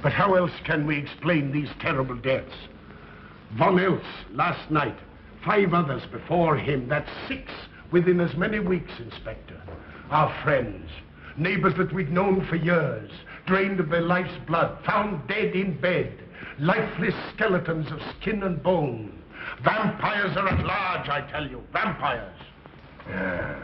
But how else can we explain these terrible deaths? Von Eltz last night, 5 others before him, that's 6 within as many weeks, Inspector. Our friends, neighbors that we'd known for years, drained of their life's blood, found dead in bed, lifeless skeletons of skin and bone. Vampires are at large, I tell you, vampires. Yeah.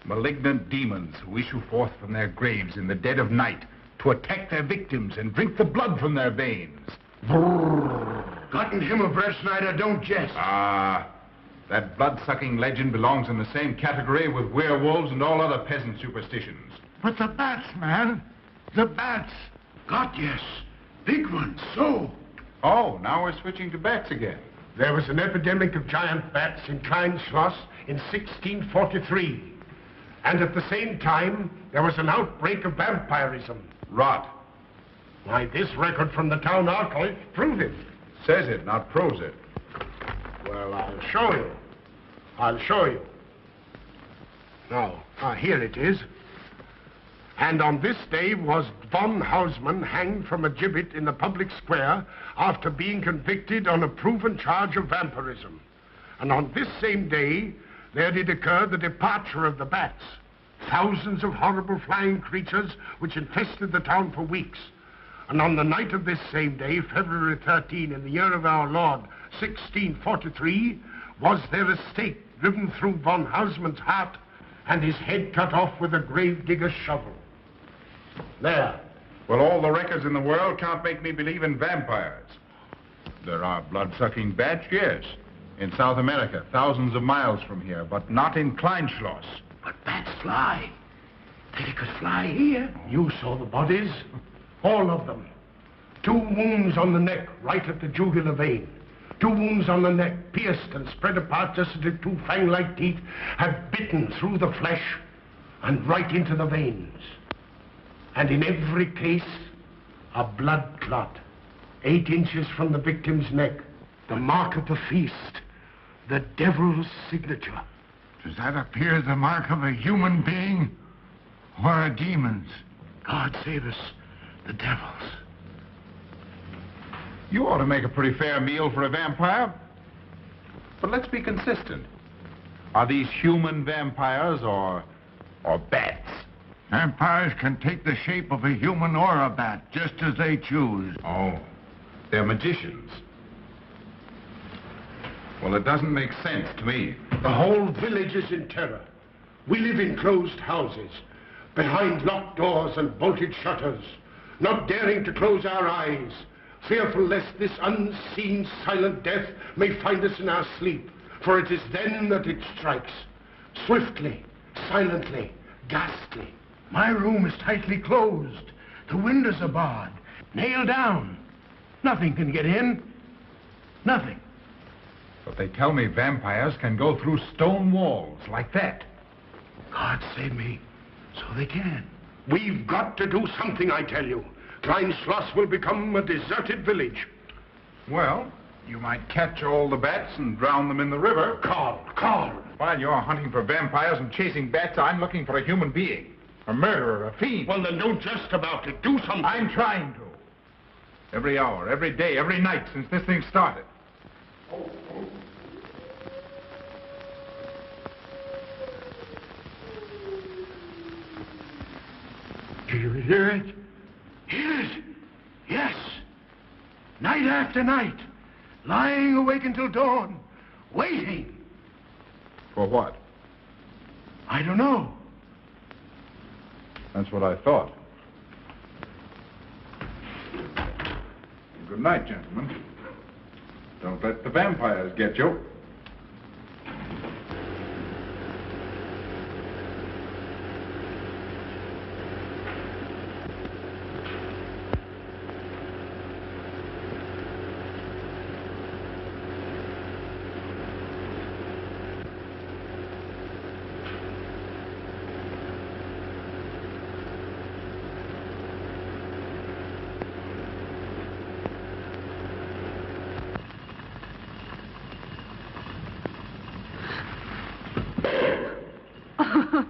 Malignant demons who issue forth from their graves in the dead of night to attack their victims and drink the blood from their veins. Gotten Himmelbrecht, Schneider, don't jest. That blood-sucking legend belongs in the same category with werewolves and all other peasant superstitions. But the bats, man. The bats. God, yes. Big ones, so. Oh, now we're switching to bats again. There was an epidemic of giant bats in Klein Schloss in 1643. And at the same time, there was an outbreak of vampirism. Rot. Why, this record from the town archive proves it. Says it, not proves it. Well, I'll show you. I'll show you. Now, here it is. And on this day was von Hausmann hanged from a gibbet in the public square after being convicted on a proven charge of vampirism. And on this same day, there did occur the departure of the bats. Thousands of horrible flying creatures which infested the town for weeks. And on the night of this same day, February 13, in the year of our Lord, 1643, was there a stake driven through von Hausmann's heart and his head cut off with a grave digger's shovel. There. Well, all the records in the world can't make me believe in vampires. There are blood-sucking bats, yes. In South America, thousands of miles from here, but not in Kleinschloss. But bats fly. They could fly here. You saw the bodies. All of them. 2 wounds on the neck, right at the jugular vein. 2 wounds on the neck, pierced and spread apart just as if 2 fang-like teeth had bitten through the flesh and right into the veins. And in every case, a blood clot, 8 inches from the victim's neck. The mark of the feast, the devil's signature. Does that appear the mark of a human being or a demon's? God save us, the devil's. You ought to make a pretty fair meal for a vampire. But let's be consistent. Are these human vampires or bats? Vampires can take the shape of a human or a bat, just as they choose. Oh, they're magicians. Well, it doesn't make sense to me. The whole village is in terror. We live in closed houses, behind locked doors and bolted shutters, not daring to close our eyes, fearful lest this unseen, silent death may find us in our sleep, for it is then that it strikes. Swiftly, silently, ghastly. My room is tightly closed. The windows are barred, nailed down. Nothing can get in. Nothing. But they tell me vampires can go through stone walls like that. God save me. So they can. We've got to do something, I tell you. Klein Schloss will become a deserted village. Well, you might catch all the bats and drown them in the river. Carl. While you're hunting for vampires and chasing bats, I'm looking for a human being. A murderer, a fiend. Well, then don't jest about it. Do something. I'm trying to. Every hour, every day, every night since this thing started. Do you hear it? Hear it? Yes. Night after night. Lying awake until dawn. Waiting. For what? I don't know. That's what I thought. Good night, gentlemen. Don't let the vampires get you.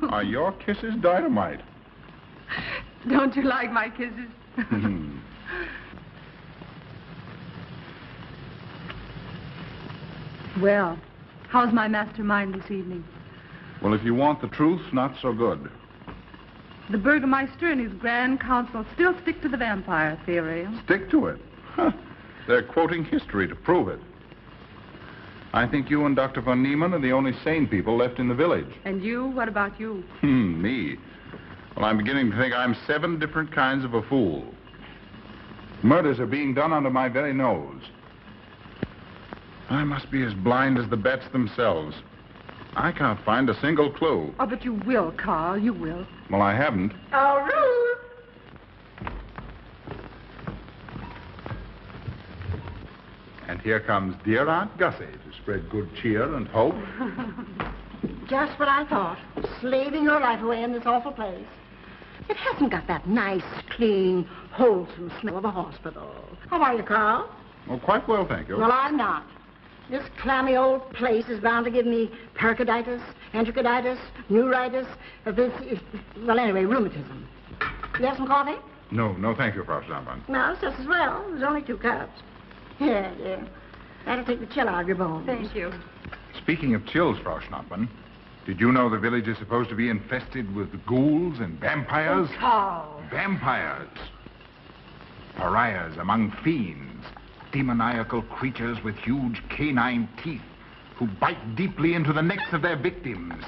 Are your kisses dynamite? Don't you like my kisses? Well, how's my mastermind this evening? Well, if you want the truth, not so good. The Burgermeister and his Grand Council still stick to the vampire theory. Stick to it. Huh. They're quoting history to prove it. I think you and Dr. von Niemann are the only sane people left in the village. And you? What about you? Me? Well, I'm beginning to think I'm 7 different kinds of a fool. Murders are being done under my very nose. I must be as blind as the bats themselves. I can't find a single clue. Oh, but you will, Carl. You will. Well, I haven't. Oh, Ruth! And here comes dear Aunt Gussie to spread good cheer and hope. Just what I thought. Slaving your life away in this awful place. It hasn't got that nice, clean, wholesome smell of a hospital. How are you, Carl? Oh, quite well, thank you. Well, I'm not. This clammy old place is bound to give me pericarditis, enterocolitis, neuritis, well, anyway, rheumatism. You have some coffee? No, thank you, Frau Stammmann. No, it's just as well. There's only 2 cups. Here, dear. That'll take the chill out of your bones. Thank you. Speaking of chills, Frau Schnappmann, did you know the village is supposed to be infested with ghouls and vampires? Oh, Carl. Vampires. Pariahs among fiends. Demoniacal creatures with huge canine teeth who bite deeply into the necks of their victims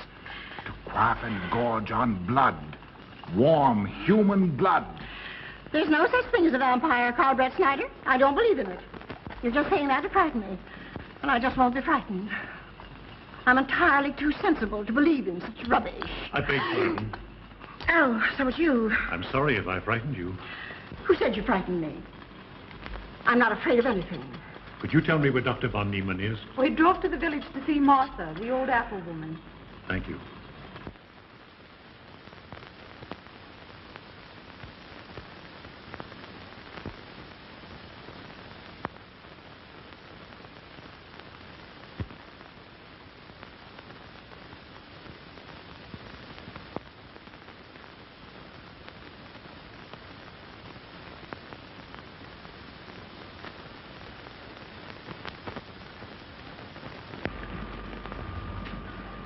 to quaff and gorge on blood. Warm human blood. There's no such thing as a vampire, Carl Brett Snyder. I don't believe in it. You're just saying that to frighten me. And I just won't be frightened. I'm entirely too sensible to believe in such rubbish. I beg pardon. Oh, so it's you. I'm sorry if I frightened you. Who said you frightened me? I'm not afraid of anything. Could you tell me where Dr. von Niemann is? We drove to the village to see Martha, the old apple woman. Thank you.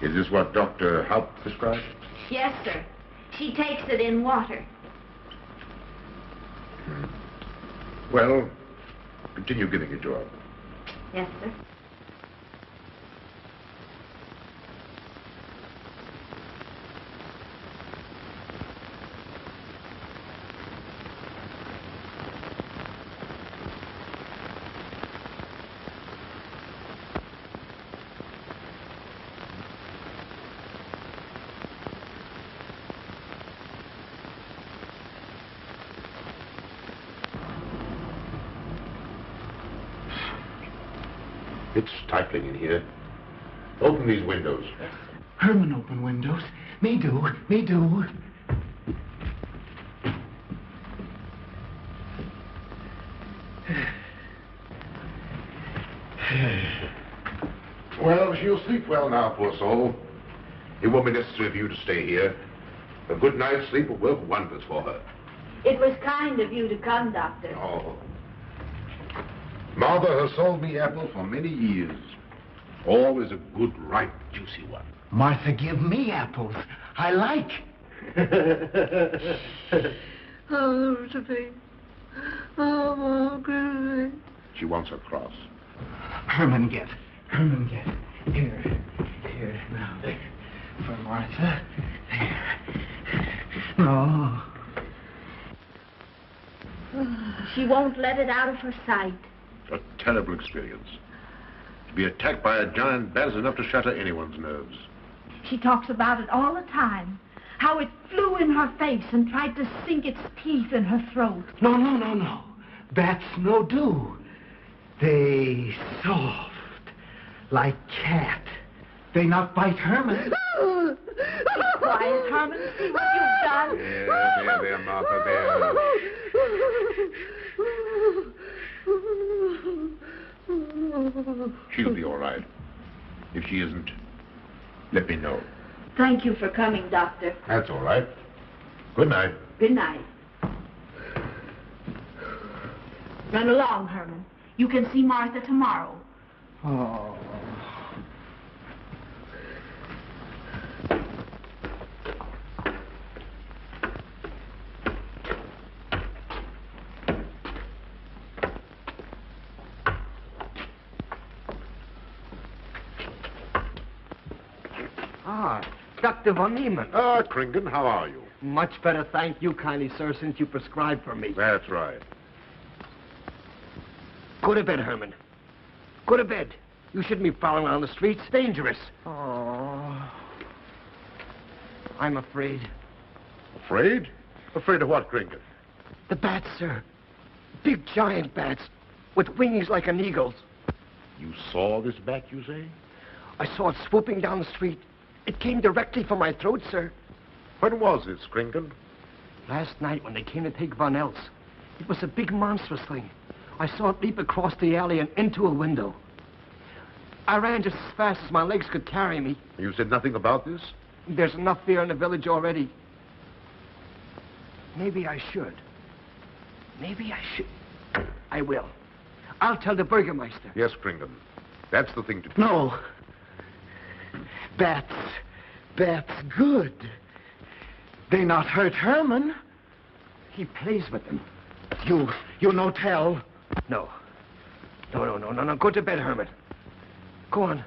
Is this what Dr. Haupt prescribed? Yes, sir. She takes it in water. Well, continue giving it to her. Yes, sir. It's stifling in here. Open these windows. Herman open windows. Me do. Well, she'll sleep well now, poor soul. It won't be necessary for you to stay here. A good night's sleep will work wonders for her. It was kind of you to come, Doctor. Oh. Mother has sold me apples for many years. Always a good, ripe, juicy one. Martha, give me apples. I like. Oh, Josephine. Oh, Margaret. She wants a cross. Herman, get. Here, now, there. For Martha. There. No. She won't let it out of her sight. A terrible experience. To be attacked by a giant bat is enough to shatter anyone's nerves. She talks about it all the time. How it flew in her face and tried to sink its teeth in her throat. No. Bats no do. They soft. Like cat. They not bite Herman. Quiet, Herman. See what you've done. There, Martha, there. She'll be all right. If she isn't, let me know. Thank you for coming, Doctor. That's all right. Good night. Good night. Run along, Herman. You can see Martha tomorrow. Oh. Dr. von Niemann. Ah, Kringen, how are you? Much better, thank you kindly, sir, since you prescribed for me. That's right. Go to bed, Herman. Go to bed. You shouldn't be prowling around the streets. Dangerous. Oh. I'm afraid. Afraid? Afraid of what, Kringen? The bats, sir. Big, giant bats with wings like an eagle's. You saw this bat, you say? I saw it swooping down the street. It came directly for my throat, sir. When was this, Kringen? Last night when they came to take Von Els. It was a big, monstrous thing. I saw it leap across the alley and into a window. I ran just as fast as my legs could carry me. You said nothing about this? There's enough fear in the village already. Maybe I should. Maybe I should. I will. I'll tell the Burgermeister. Yes, Kringen. That's the thing to do. No. Bats. Bats good. They not hurt Herman. He plays with them. You no tell. No. No. Go to bed, Herman. Go on.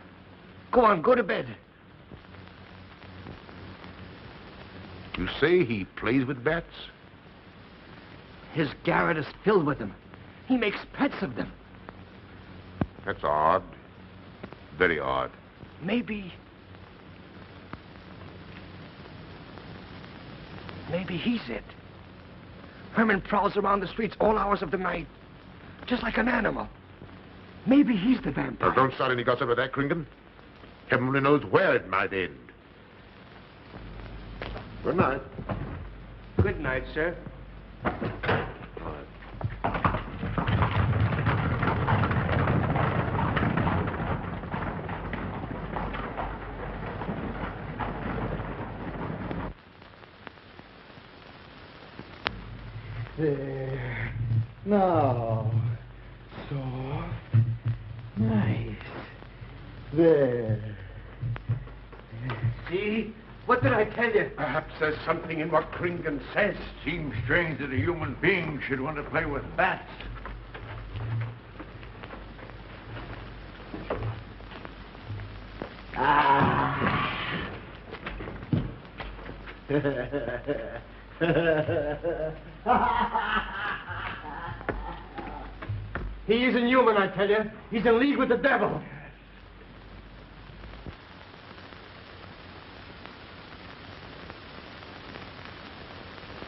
Go to bed. You say he plays with bats? His garret is filled with them. He makes pets of them. That's odd. Very odd. Maybe he's it. Herman prowls around the streets all hours of the night, just like an animal. Maybe he's the vampire. Now, don't start any gossip about that, Kringen. Heaven only knows where it might end. Good night. Good night, sir. There. Now. Soft. Nice. There. See? What did I tell you? Perhaps there's something in what Kringen says. Seems strange that a human being should want to play with bats. He isn't human, I tell you. He's in league with the devil.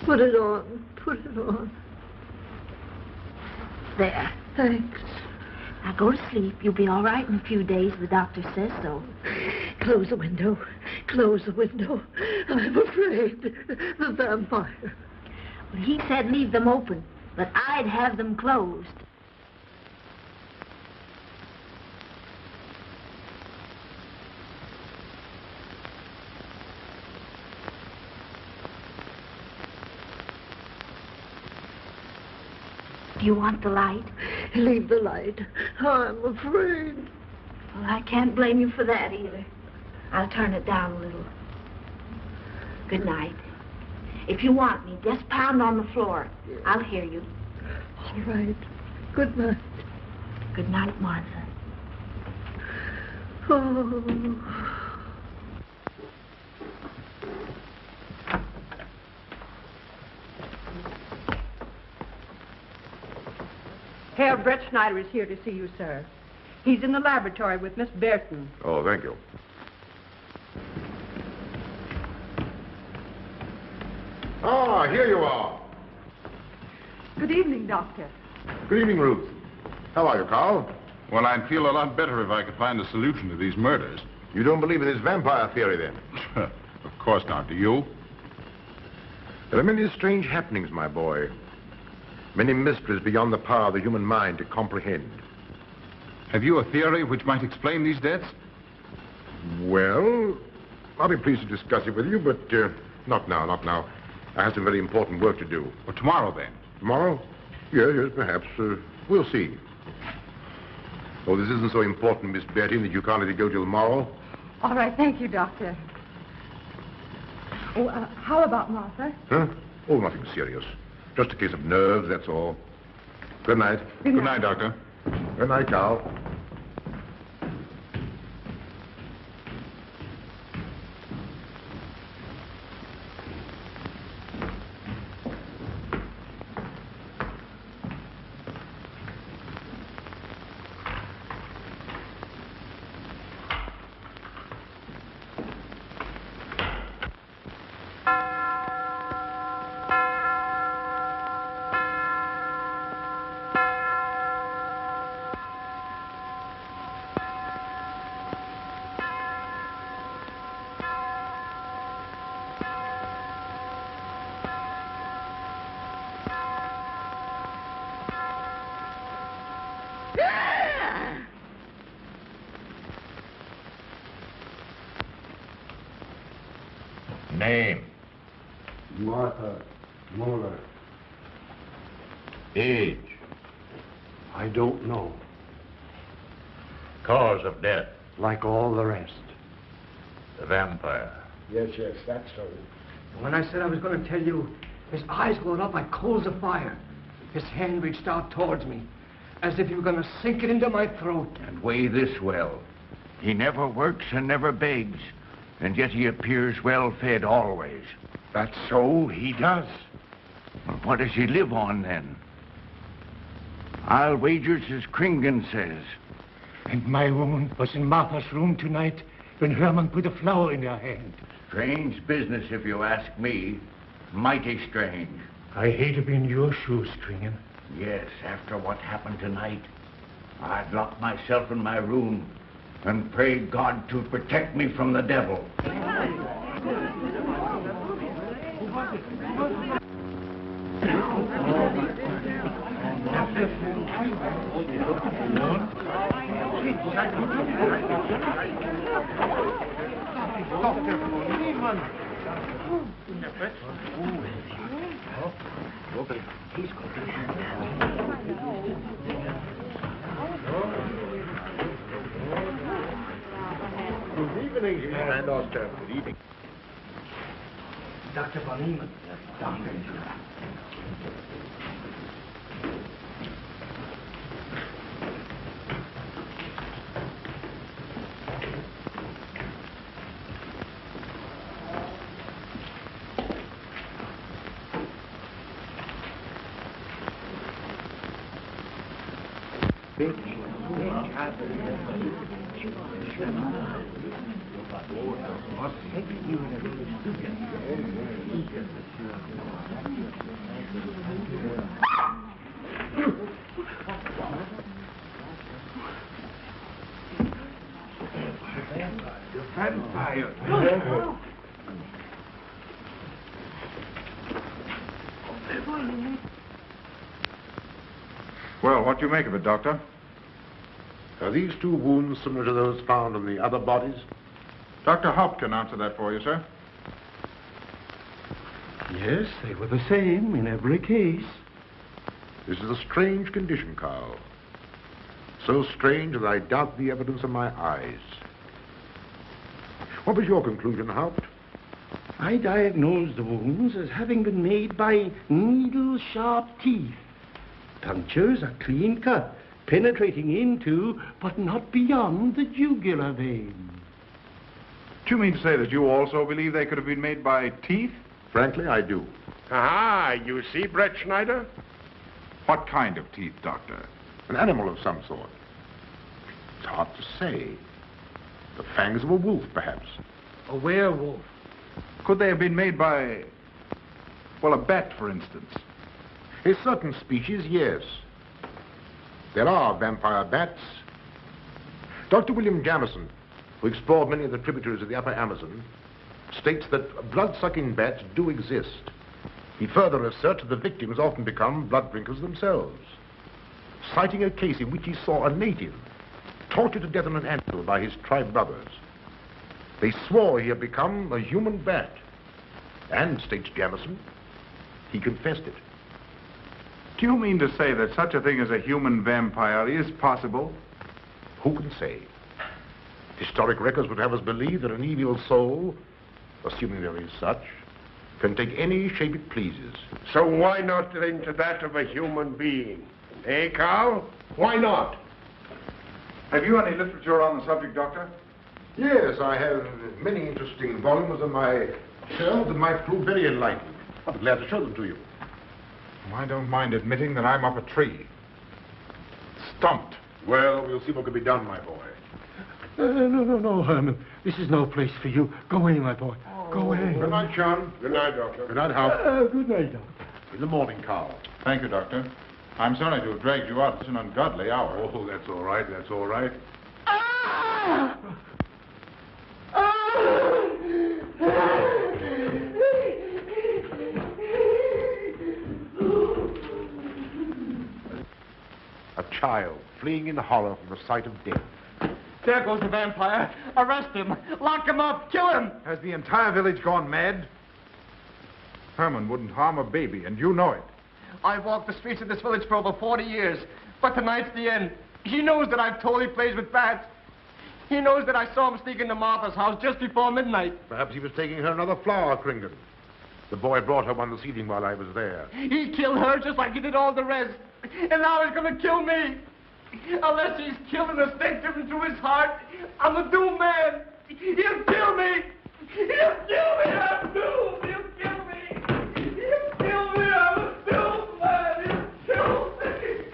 Put it on. Put it on. There. Thanks. Now go to sleep. You'll be all right in a few days. The doctor says so. Close the window. Close the window. I'm afraid. The vampire. Well, he said leave them open, but I'd have them closed. Do you want the light? Leave the light. I'm afraid. Well, I can't blame you for that either. I'll turn it down a little. Good night. If you want me, just pound on the floor. I'll hear you. All right. Good night. Good night, Martha. Oh. Herr Brett Schneider is here to see you, sir. He's in the laboratory with Miss Burton. Oh, thank you. Ah, here you are. Good evening, Doctor. Good evening, Ruth. How are you, Carl? Well, I'd feel a lot better if I could find a solution to these murders. You don't believe in this vampire theory, then? Of course not. Do you? There are many strange happenings, my boy. Many mysteries beyond the power of the human mind to comprehend. Have you a theory which might explain these deaths? Well, I'll be pleased to discuss it with you, but not now, not now. I have some very important work to do. Well, tomorrow, then. Tomorrow? Yes, perhaps. We'll see. Oh, this isn't so important, Miss Betty, that you can't let it go till tomorrow. All right, thank you, Doctor. Oh, how about Martha? Huh? Oh, nothing serious. Just a case of nerves, that's all. Good night. Good night, Doctor. Good night, Carl. Name. Martha Muller. Age. I don't know. Cause of death. Like all the rest. The vampire. Yes, that's so. When I said I was going to tell you, his eyes glowed up like coals of fire. His hand reached out towards me, as if he were going to sink it into my throat. And weigh this well. He never works and never begs, and yet he appears well-fed always. That's so, he does. Well, what does he live on, then? I'll wager it's as Kringen says. And my woman was in Martha's room tonight when Herman put a flower in her hand. Strange business, if you ask me. Mighty strange. I hate to be in your shoes, Kringen. Yes, after what happened tonight, I'd lock myself in my room and pray God to protect me from the devil. Good evening, and Oster. Good evening. Dr. von Niemann. Doctor. Well, what do you make of it, Doctor? Are these two wounds similar to those found on the other bodies? Dr. Haupt can answer that for you, sir. Yes, they were the same in every case. This is a strange condition, Carl. So strange that I doubt the evidence of my eyes. What was your conclusion, Haupt? I diagnosed the wounds as having been made by needle-sharp teeth. Punctures are clean cut, penetrating into, but not beyond, the jugular vein. Do you mean to say that you also believe they could have been made by teeth? Frankly, I do. Ah, you see, Brett Schneider? What kind of teeth, Doctor? An animal of some sort. It's hard to say. The fangs of a wolf, perhaps. A werewolf. Could they have been made by, well, a bat, for instance? A certain species, yes. There are vampire bats. Dr. William Jamison, who explored many of the tributaries of the upper Amazon, states that blood-sucking bats do exist. He further asserts that the victims often become blood drinkers themselves, citing a case in which he saw a native tortured to death on an anthill by his tribe brothers. They swore he had become a human bat, and, states Jamison, he confessed it. Do you mean to say that such a thing as a human vampire is possible? Who can say? Historic records would have us believe that an evil soul, assuming there is such, can take any shape it pleases. So why not into that of a human being? Eh, Carl? Why not? Have you any literature on the subject, Doctor? Yes, I have many interesting volumes on my shelves that might prove very enlightening. I'll be glad to show them to you. I don't mind admitting that I'm up a tree. Stumped. Well, we'll see what can be done, my boy. No, Herman. This is no place for you. Go away, my boy. Go away. Good night, John. Good night, Doctor. Good night, Hal. Good night, Doctor. In the morning, Carl. Thank you, Doctor. I'm sorry to have dragged you out at an ungodly hour. Oh, that's all right. That's all right. A child fleeing in horror from the sight of death. There goes the vampire. Arrest him. Lock him up. Kill him. Has the entire village gone mad? Herman wouldn't harm a baby, and you know it. I've walked the streets of this village for over 40 years, but tonight's the end. He knows that I've told he plays with bats. He knows that I saw him sneak into Martha's house just before midnight. Perhaps he was taking her another flower, Kringle. The boy brought her one this evening while I was there. He killed her just like he did all the rest. And now he's going to kill me. Unless he's killed an instinct driven through his heart, I'm a doomed man. He'll kill me. He'll kill me. I'm doomed. He'll kill me. He'll kill me. I'm a doomed man. He'll kill me.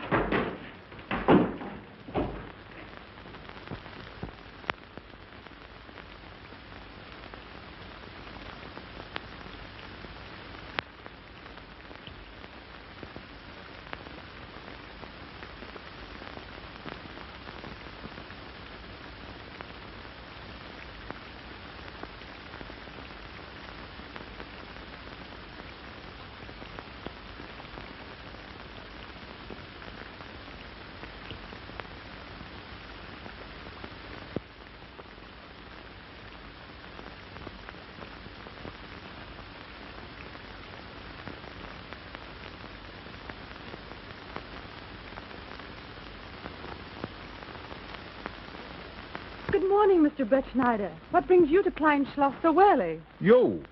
Good morning, Mr. Brett Schneider. What brings you to Klein Schloss so early? You?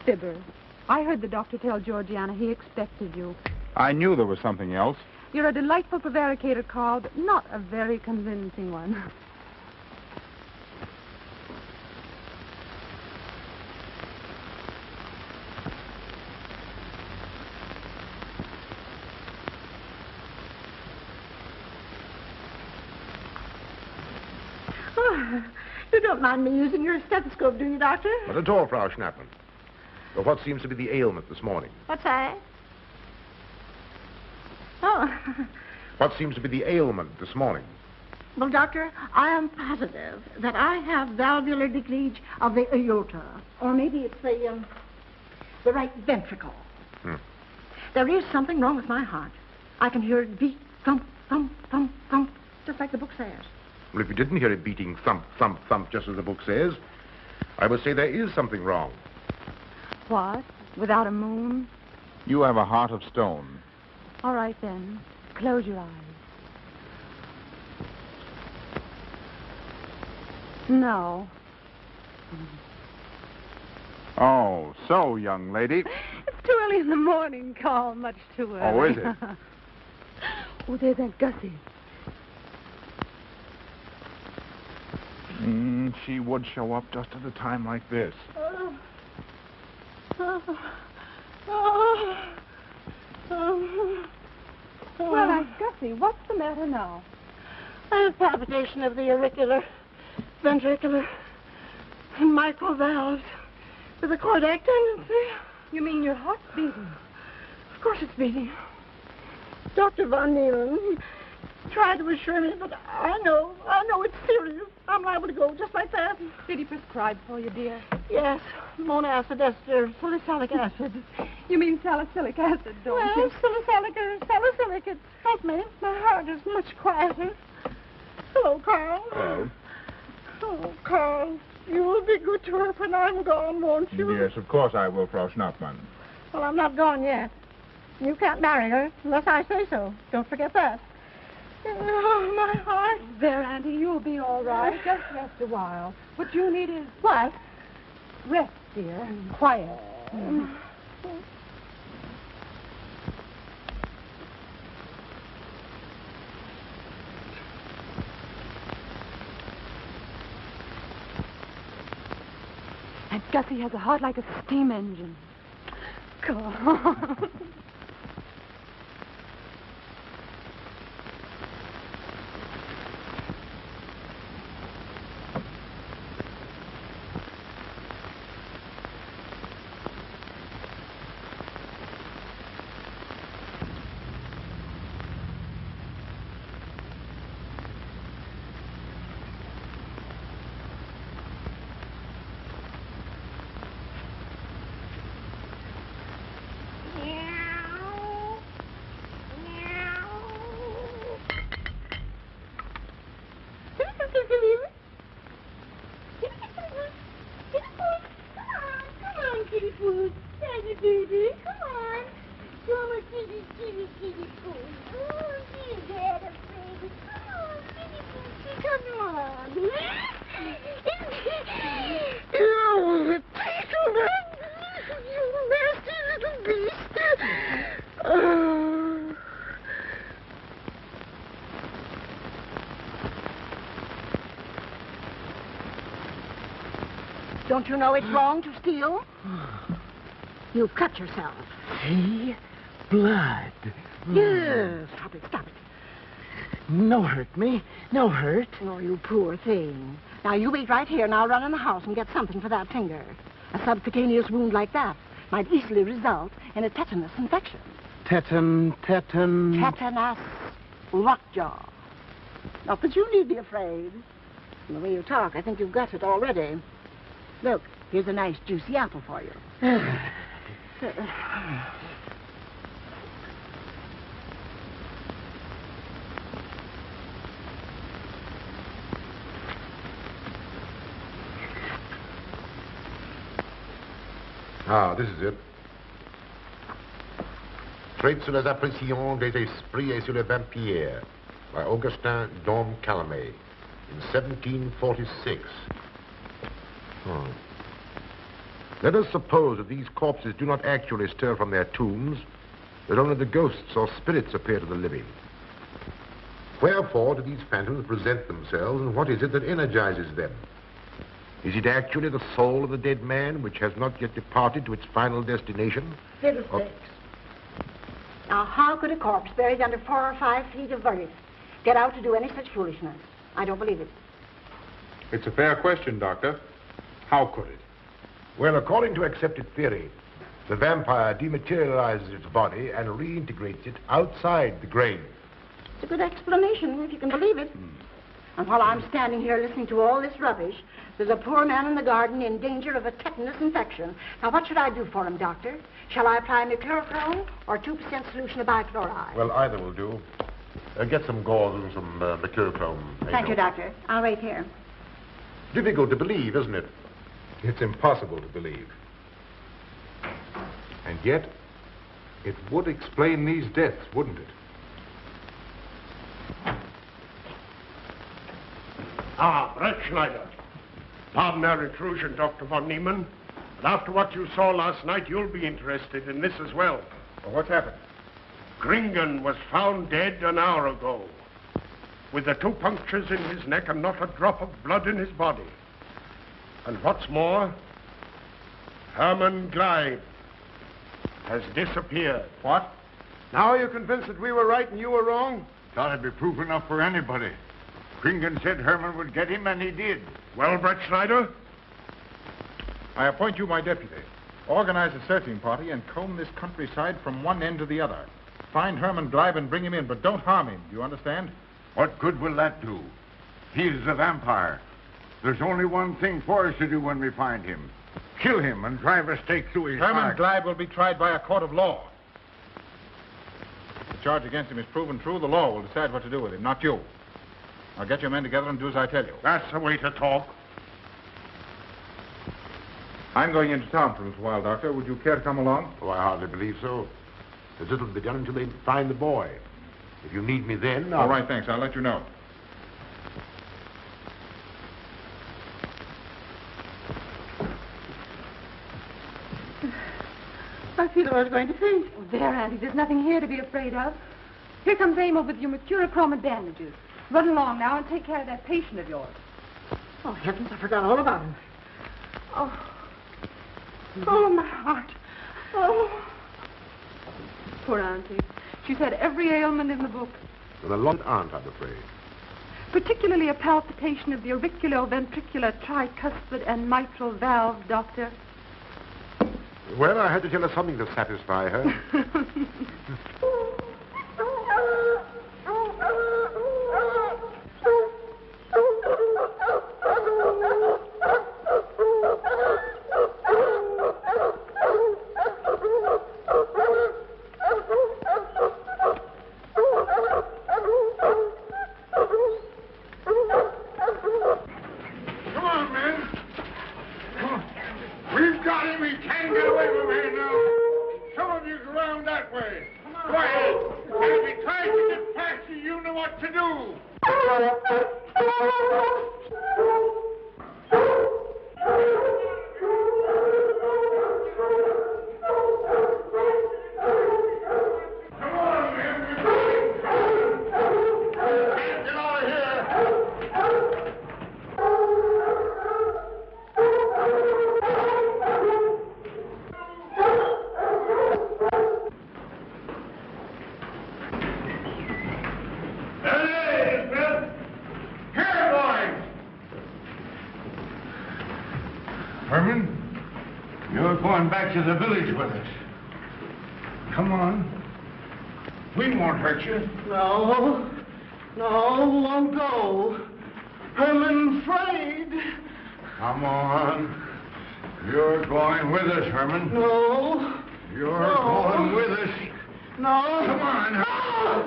Fibber, I heard the doctor tell Georgiana he expected you. I knew there was something else. You're a delightful prevaricator, Carl, but not a very convincing one. You don't mind me using your stethoscope, do you, Doctor? Not at all, Frau Schnappmann. But what seems to be the ailment this morning? What's that? Oh. What seems to be the ailment this morning? Well, Doctor, I am positive that I have valvular leakage of the aorta. Or maybe it's the right ventricle. There is something wrong with my heart. I can hear it beat, thump, thump, thump, thump, just like the book says. Well, if you didn't hear it beating thump, thump, thump, just as the book says, I would say there is something wrong. What? Without a moon? You have a heart of stone. All right, then. Close your eyes. No. Oh, so, young lady. It's too early in the morning, Carl. Much too early. Oh, is it? Oh, there's Aunt Gussie. She would show up just at a time like this. Well, Aunt Gussie, what's the matter now? I have palpitation of the auricular, ventricular, and mitral valves with a cardiac tendency. You mean your heart's beating? Of course it's beating. Dr. Von Neelen tried to assure me, but I know it's serious. I'm liable to go just like that. Did he prescribe for you, dear? Yes, monacid ester, salicylic acid. You mean salicylic acid, don't Well, you? salicylic, it helped me. My heart is much quieter. Hello, Carl. Hello. Oh, Carl, you will be good to her when I'm gone, won't you? Yes, of course I will, Frau Schnappmann. Well, I'm not gone yet. You can't marry her unless I say so. Don't forget that. Oh, my heart. There, Auntie, you'll be all right. Just rest a while. What you need is What? rest, dear, and quiet. Aunt Gussie has a heart like a steam engine. Go on. Yeah. Don't you know it's wrong to steal? You've cut yourself. See? Blood. Yes. Stop it, stop it. No hurt me. No hurt. Oh, you poor thing. Now, you wait right here, and I'll run in the house and get something for that finger. A subcutaneous wound like that might easily result in a tetanus infection. Tetanus. Tetanus. Lockjaw. Not that you need be afraid. From the way you talk, I think you've got it already. Look, here's a nice juicy apple for you. Ah, this is it. Traits sur les impressions des esprits et sur les vampires by Augustin Dom Calame in 1746. Let us suppose that these corpses do not actually stir from their tombs, that only the ghosts or spirits appear to the living. Wherefore do these phantoms present themselves, and what is it that energizes them? Is it actually the soul of the dead man which has not yet departed to its final destination? Fiddlesticks. Now, how could a corpse buried under 4 or 5 feet of earth get out to do any such foolishness? I don't believe it. It's a fair question, Doctor. How could it? Well, according to accepted theory, the vampire dematerializes its body and reintegrates it outside the grave. It's a good explanation, if you can believe it. And while I'm standing here listening to all this rubbish, there's a poor man in the garden in danger of a tetanus infection. Now, what should I do for him, Doctor? Shall I apply mercurochrome or 2% solution of bichloride? Well, either will do. Get some gauze and some mercurochrome. Thank you, Doctor. I'll wait here. Difficult to believe, isn't it? It's impossible to believe. And yet, it would explain these deaths, wouldn't it? Ah, Brett Schneider. Pardon our intrusion, Dr. von Niemann. But after what you saw last night, you'll be interested in this as well. Well, what's happened? Gringen was found dead an hour ago, with the 2 punctures in his neck and not a drop of blood in his body. And what's more, Herman Gleib has disappeared. What? Now are you convinced that we were right and you were wrong? Thought it'd be proof enough for anybody. Kringen said Herman would get him, and he did. Well, Brett Schneider? I appoint you my deputy. Organize a searching party and comb this countryside from one end to the other. Find Herman Gleib and bring him in, but don't harm him. Do you understand? What good will that do? He's a vampire. There's only one thing for us to do when we find him. Kill him and drive a stake through his Herman heart. Gleib will be tried by a court of law. If the charge against him is proven true, the law will decide what to do with him, not you. Now get your men together and do as I tell you. That's the way to talk. I'm going into town for a little while, Doctor. Would you care to come along? Oh, I hardly believe so. There's little to be done until they find the boy. If you need me then, All right, thanks. I'll let you know. I feel I was going to faint. Oh, there, Auntie. There's nothing here to be afraid of. Here comes Amo with your mercurochrome and bandages. Run along now and take care of that patient of yours. Oh, heavens, I forgot all about him. Oh. Oh, my heart. Oh. Poor Auntie. She's had every ailment in the book. With a long aunt, I'm afraid. Particularly a palpitation of the auriculoventricular tricuspid and mitral valve, Doctor. Well, I had to tell her something to satisfy her. Come on, men. Come on. We've got him. He can't get away from here now. Some of you go around that way. Go ahead. And if he tries to get past you, you know what to do. Come on, men. Get out of here. on back to the village with us. Come on. We won't hurt you. No, won't go. Herman afraid. Come on. You're going with us, Herman. No. You're going with us. No. Come on.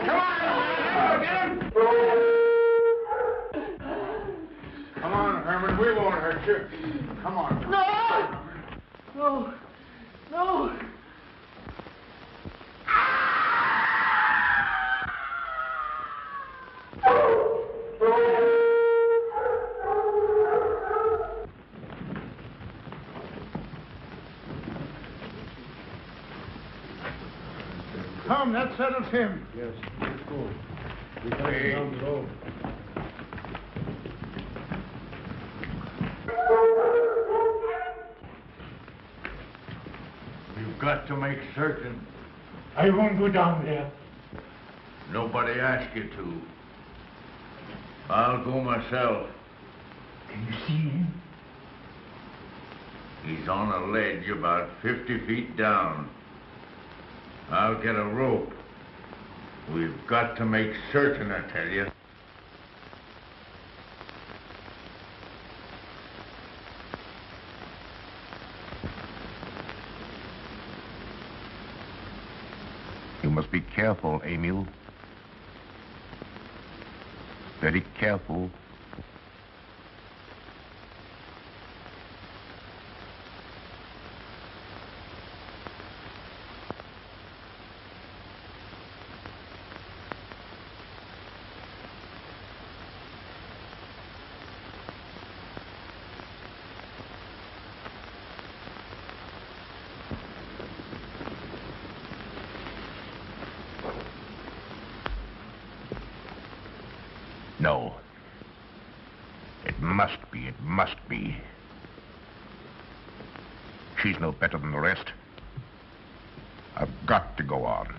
Come on. Get him. Come on, Herman. We won't hurt you. Come on. No. Come, that settles him. Yes, let's go. We got Hey. down the road. You've got to make certain. I won't go down there. Nobody asked you to. I'll go myself. Can you see him? He's on a ledge about 50 feet down. I'll get a rope. We've got to make certain, I tell you. You must be careful, Emil. Very careful. No. It must be. She's no better than the rest. I've got to go on.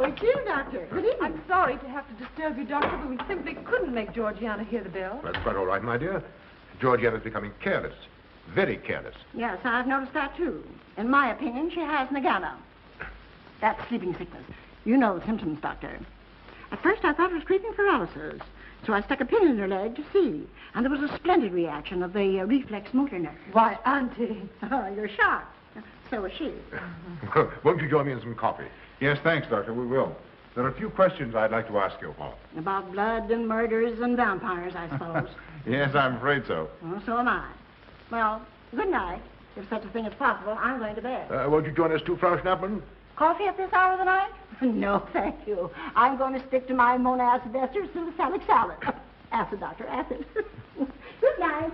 It's you, Doctor. Good evening. I'm sorry to have to disturb you, Doctor, but we simply couldn't make Georgiana hear the bell. That's quite all right, my dear. Georgiana's becoming careless. Very careless. Yes, I've noticed that, too. In my opinion, she has Nagana. That's sleeping sickness. You know the symptoms, Doctor. At first, I thought it was creeping paralysis, so I stuck a pin in her leg to see. And there was a splendid reaction of the reflex motor nerve. Why, Auntie. Oh, you're shocked. So was she. Won't you join me in some coffee? Yes, thanks, Doctor. We will. There are a few questions I'd like to ask you, Paul. About blood and murders and vampires, I suppose. Yes, I'm afraid so. Well, so am I. Well, good night. If such a thing is possible, I'm going to bed. Won't you join us too, Frau Schnappmann? Coffee at this hour of the night? No, thank you. I'm going to stick to my Monacid ester salicylic salad. Acid, Doctor, acid. Good night.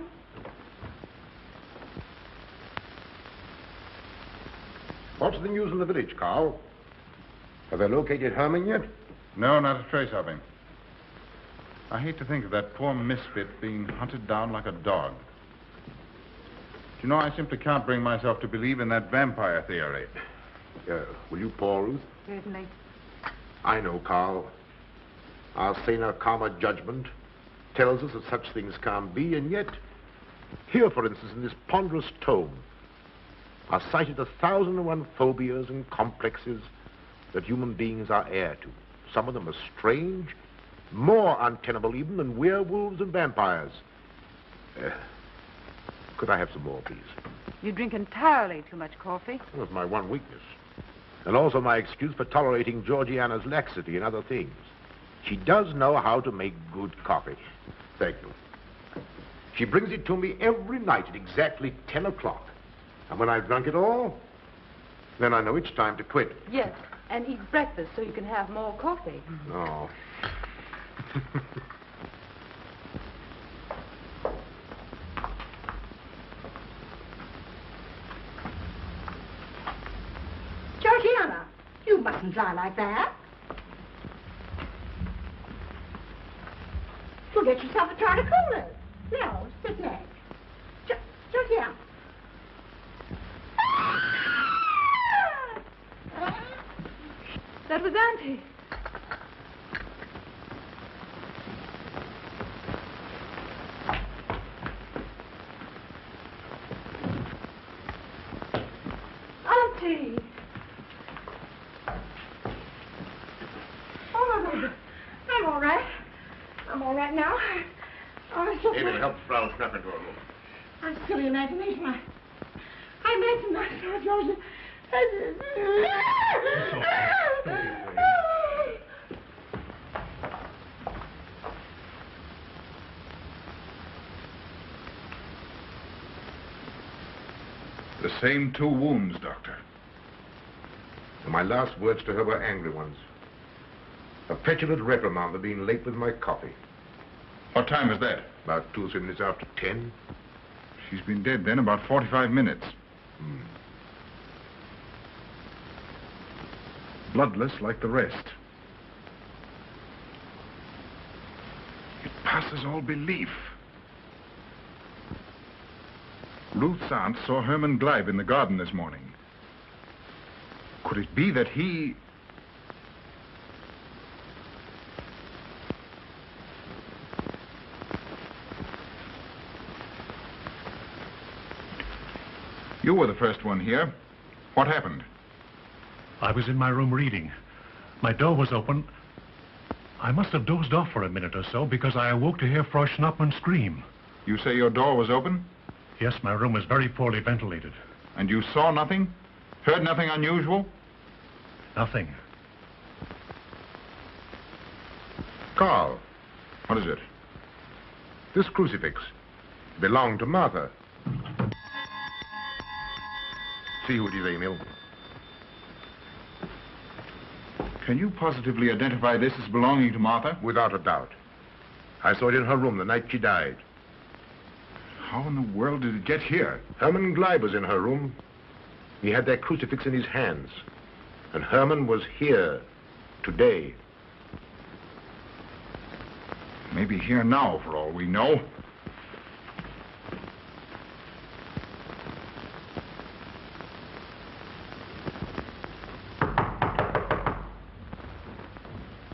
What's the news in the village, Carl? Have they located Herman yet? No, not a trace of him. I hate to think of that poor misfit being hunted down like a dog. Do you know, I simply can't bring myself to believe in that vampire theory. Will you pour, Ruth? Certainly. I know, Carl. Our saner, calmer judgment tells us that such things can't be, and yet, here, for instance, in this ponderous tome, are cited 1,001 phobias and complexes that human beings are heir to. Some of them are strange, more untenable even than werewolves and vampires. Could I have some more, please? You drink entirely too much coffee. Well, it's my one weakness. And also my excuse for tolerating Georgiana's laxity and other things. She does know how to make good coffee. Thank you. She brings it to me every night at exactly 10 o'clock. And when I've drunk it all, then I know it's time to quit. Yes, and eat breakfast so you can have more coffee. No. Georgiana, you mustn't lie like that. You'll get yourself a jar of cooler. No, sit next. Georgiana. That was Auntie. Auntie! Oh, my baby. I'm all right. I'm all right now. Oh, it's just David, help Frau Schnappmann to her room. I'm silly imagination. I imagined myself, Georgia. The same 2 wounds, Doctor. And my last words to her were angry ones. A petulant reprimand for being late with my coffee. What time was that? About 2 or 3 minutes after 10. She's been dead then about 45 minutes. Bloodless like the rest. It passes all belief. Ruth's aunt saw Herman Gleib in the garden this morning. Could it be that he... You were the first one here. What happened? I was in my room reading. My door was open. I must have dozed off for a minute or so because I awoke to hear Frau Schnappmann scream. You say your door was open? Yes, my room is very poorly ventilated. And you saw nothing? Heard nothing unusual? Nothing. Carl. What is it? This crucifix belonged to Martha. See who it is, Emil. Can you positively identify this as belonging to Martha? Without a doubt. I saw it in her room the night she died. How in the world did it get here? Herman Gleib was in her room. He had that crucifix in his hands. And Herman was here today. Maybe here now, for all we know.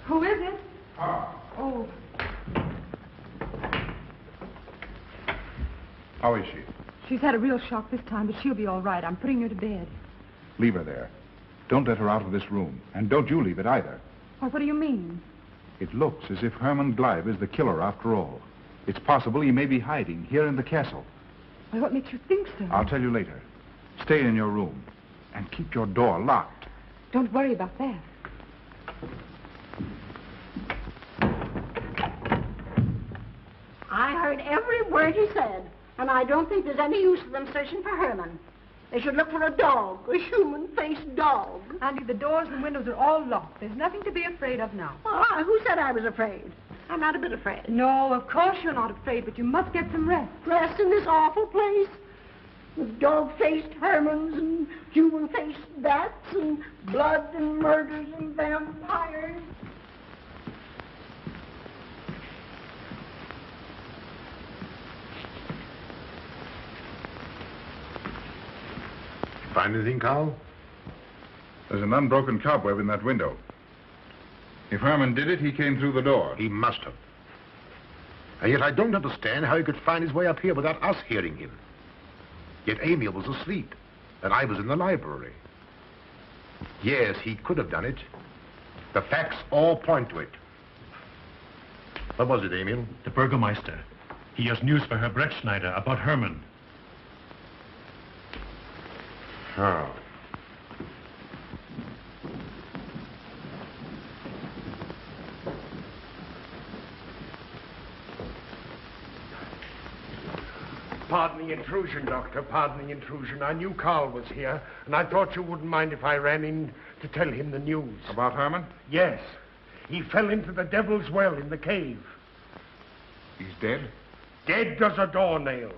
Who is it? Oh. How is she? She's had a real shock this time, but she'll be all right. I'm putting her to bed. Leave her there. Don't let her out of this room. And don't you leave it either. Well, what do you mean? It looks as if Herman Gleib is the killer after all. It's possible he may be hiding here in the castle. Well, what makes you think so? I'll tell you later. Stay in your room and keep your door locked. Don't worry about that. I heard every word he said, and I don't think there's any use of them searching for Herman. They should look for a dog, a human-faced dog. Andy, the doors and windows are all locked. There's nothing to be afraid of now. Well, who said I was afraid? I'm not a bit afraid. No, of course you're not afraid, but you must get some rest. Rest in this awful place? With dog-faced Hermans and human-faced bats and blood and murders and vampires. Find anything, Carl? There's an unbroken cobweb in that window. If Herman did it, he came through the door. He must have. And yet I don't understand how he could find his way up here without us hearing him. Yet Emil was asleep, and I was in the library. Yes, he could have done it. The facts all point to it. What was it, Emil? The Burgermeister. He has news for Herr Brettschneider about Herman. Oh. Pardon the intrusion, Doctor. Pardon the intrusion. I knew Carl was here, and I thought you wouldn't mind if I ran in to tell him the news. About Herman? Yes. He fell into the Devil's Well in the cave. He's dead? Dead as a doornail.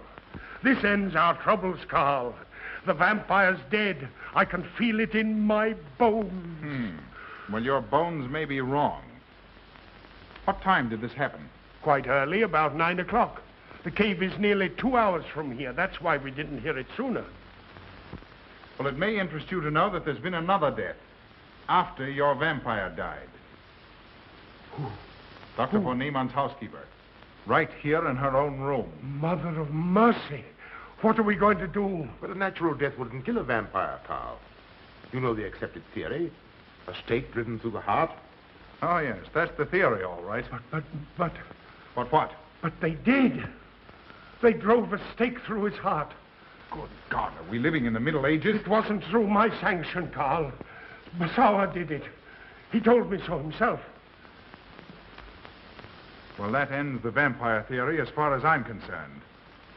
This ends our troubles, Carl. The vampire's dead. I can feel it in my bones. Well, your bones may be wrong. What time did this happen? Quite early, about 9 o'clock. The cave is nearly 2 hours from here. That's why we didn't hear it sooner. Well, it may interest you to know that there's been another death after your vampire died. Dr. von Niemann's housekeeper. Right here in her own room. Mother of mercy. What are we going to do? But a natural death wouldn't kill a vampire, Carl. You know the accepted theory. A stake driven through the heart. Oh, yes, that's the theory, all right. But... What? But they did. They drove a stake through his heart. Good God, are we living in the Middle Ages? It wasn't through my sanction, Carl. Massawa did it. He told me so himself. Well, that ends the vampire theory as far as I'm concerned.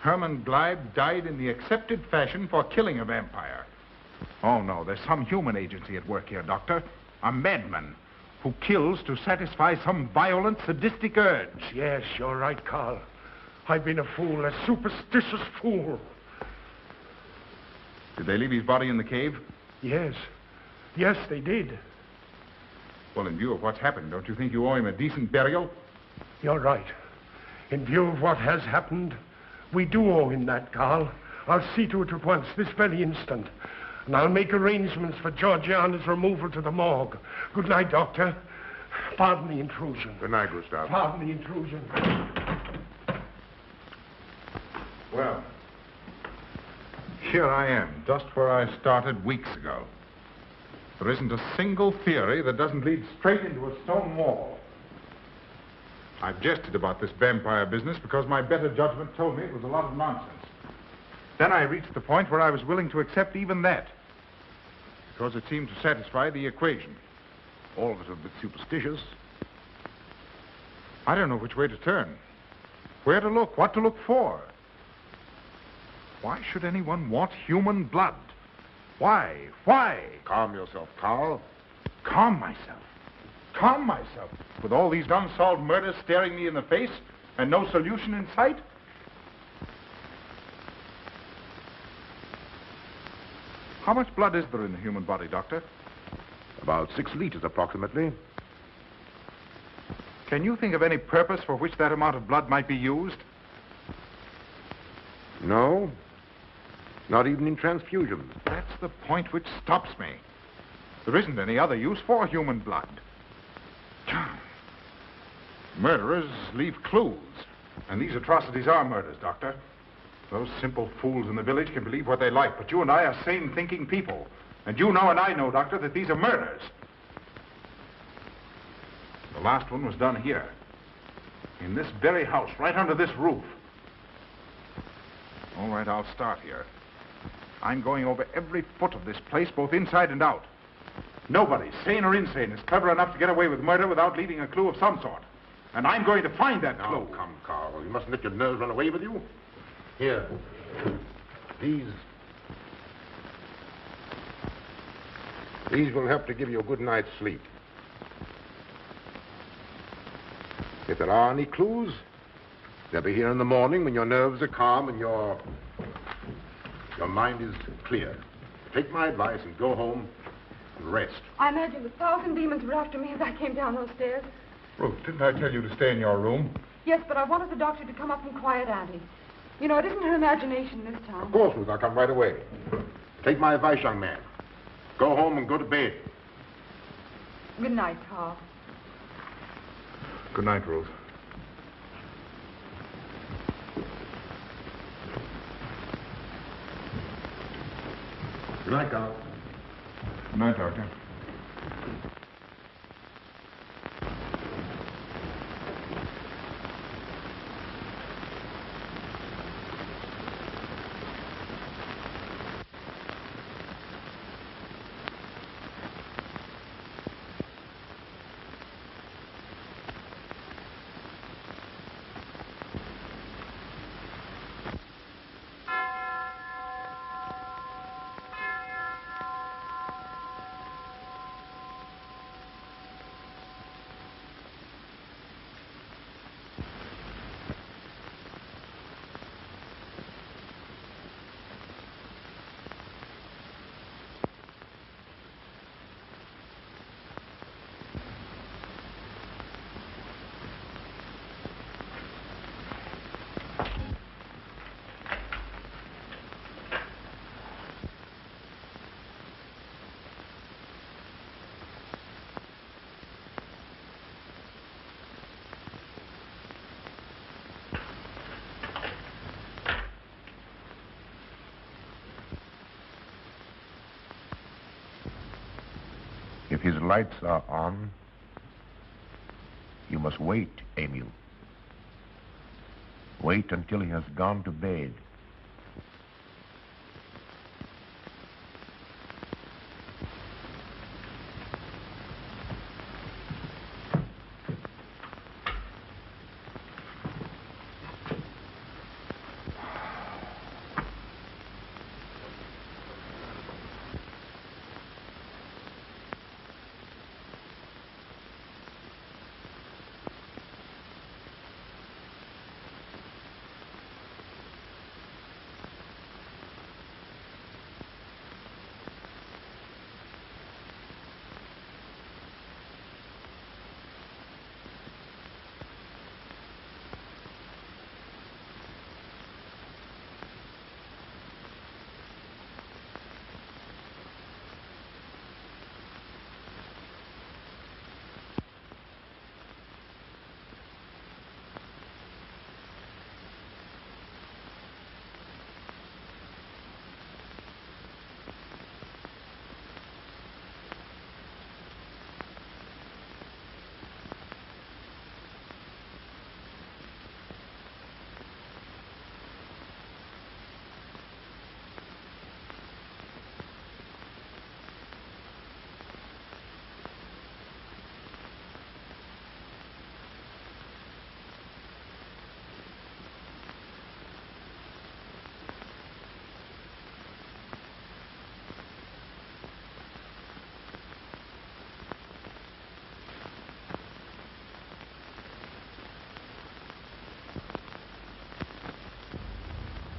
Herman Gleib died in the accepted fashion for killing a vampire. Oh, no, there's some human agency at work here, Doctor. A madman who kills to satisfy some violent, sadistic urge. Yes, you're right, Carl. I've been a fool, a superstitious fool. Did they leave his body in the cave? Yes. Yes, they did. Well, in view of what's happened, don't you think you owe him a decent burial? You're right. In view of what has happened, we do owe him that, Carl. I'll see to it at once, this very instant. And I'll make arrangements for Georgiana's removal to the morgue. Good night, Doctor. Pardon the intrusion. Good night, Gustav. Pardon the intrusion. Well, here I am, just where I started weeks ago. There isn't a single theory that doesn't lead straight into a stone wall. I've jested about this vampire business because my better judgment told me it was a lot of nonsense. Then I reached the point where I was willing to accept even that, because it seemed to satisfy the equation. All of it a bit superstitious. I don't know which way to turn, where to look, what to look for. Why should anyone want human blood? Why? Why? Calm yourself, Carl. Calm myself. Calm myself. With all these unsolved murders staring me in the face and no solution in sight? How much blood is there in the human body, Doctor? About 6 liters, approximately. Can you think of any purpose for which that amount of blood might be used? No. Not even in transfusions. That's the point which stops me. There isn't any other use for human blood. Murderers leave clues. And these atrocities are murders, Doctor. Those simple fools in the village can believe what they like, but you and I are sane, thinking people. And you know and I know, Doctor, that these are murders. The last one was done here. In this very house, right under this roof. All right, I'll start here. I'm going over every foot of this place, both inside and out. Nobody, sane or insane, is clever enough to get away with murder without leaving a clue of some sort. And I'm going to find that clue. Oh, come, Carl. You mustn't let your nerves run away with you. Here. These will help to give you a good night's sleep. If there are any clues, they'll be here in the morning when your nerves are calm and your mind is clear. Take my advice and go home and rest. I imagine 1,000 demons were after me as I came down those stairs. Ruth, didn't I tell you to stay in your room? Yes, but I wanted the doctor to come up and quiet Auntie. You know, it isn't her imagination this time. Of course, Ruth, I'll come right away. Take my advice, young man. Go home and go to bed. Good night, Carl. Good night, Ruth. Good night, Carl. Good night, Doctor. If his lights are on, you must wait, Emil. Wait until he has gone to bed.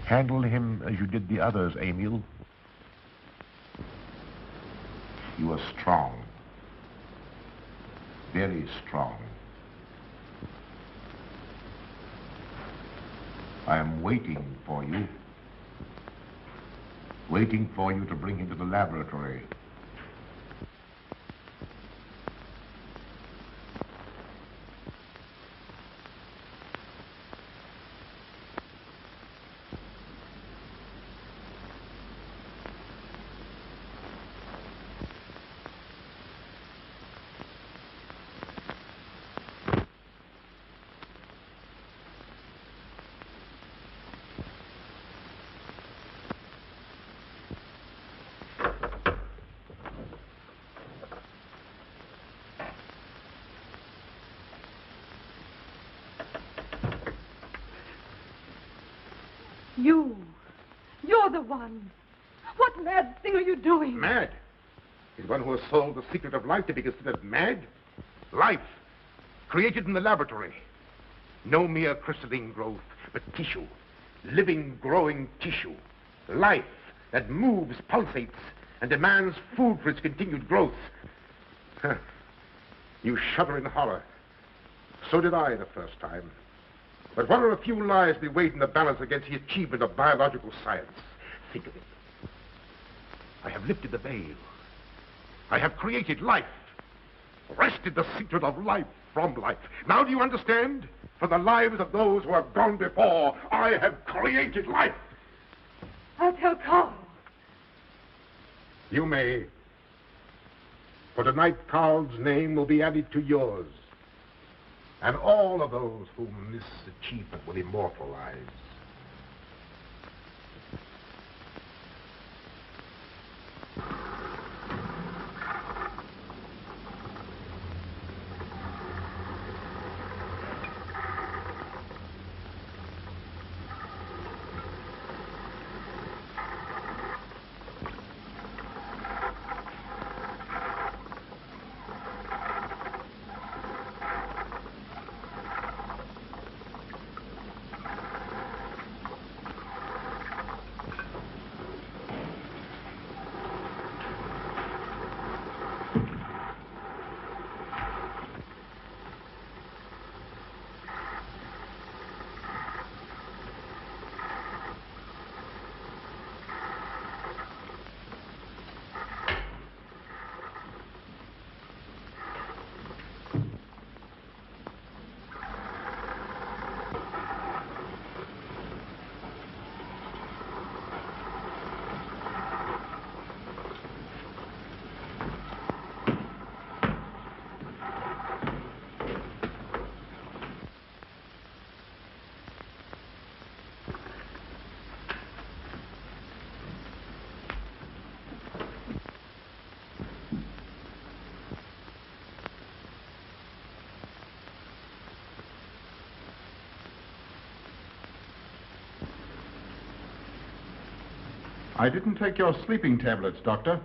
Handle him as you did the others, Emil. You are strong. Very strong. I am waiting for you. Waiting for you to bring him to the laboratory. You're the one. What mad thing are you doing? Mad? Is one who has solved the secret of life to be considered mad? Life, created in the laboratory. No mere crystalline growth, but tissue. Living, growing tissue. Life that moves, pulsates, and demands food for its continued growth. Huh. You shudder in horror. So did I the first time. But what are a few lives to be weighed in the balance against the achievement of biological science? Think of it. I have lifted the veil. I have created life. Wrested the secret of life from life. Now do you understand? For the lives of those who have gone before, I have created life. I'll tell Carl. You may. For tonight, Carl's name will be added to yours. And all of those whom this achievement will immortalize. I didn't take your sleeping tablets, Doctor.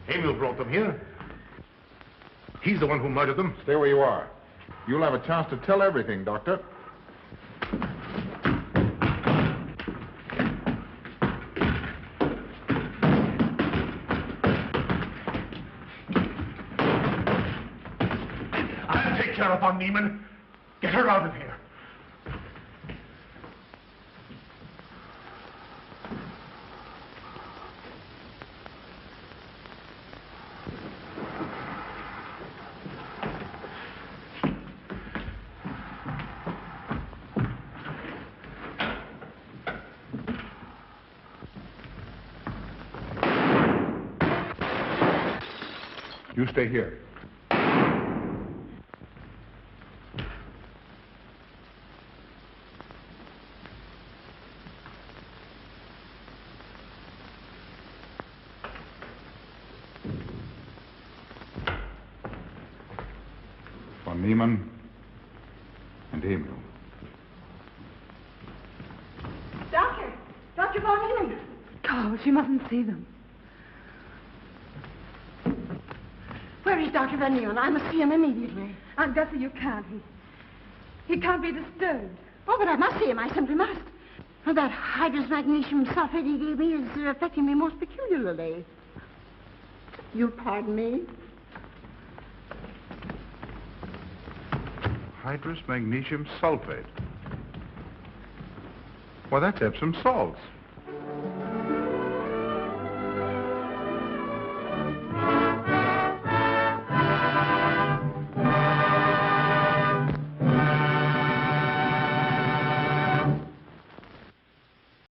Emil brought them here. He's the one who murdered them. Stay where you are. You'll have a chance to tell everything, Doctor. I'll take care of von Niemann. Get her out of here. You stay here. Von Niemann and Emil. Dr. Von Niemann. Carl, she mustn't see them. Where is Dr. Van Nieuwen? I must see him immediately. Aunt Gussie, you can't. He can't be disturbed. Oh, but I must see him. I simply must. That hydrous magnesium sulfate he gave me is affecting me most peculiarly. You'll pardon me? Hydrous magnesium sulfate. Well, that's Epsom salts.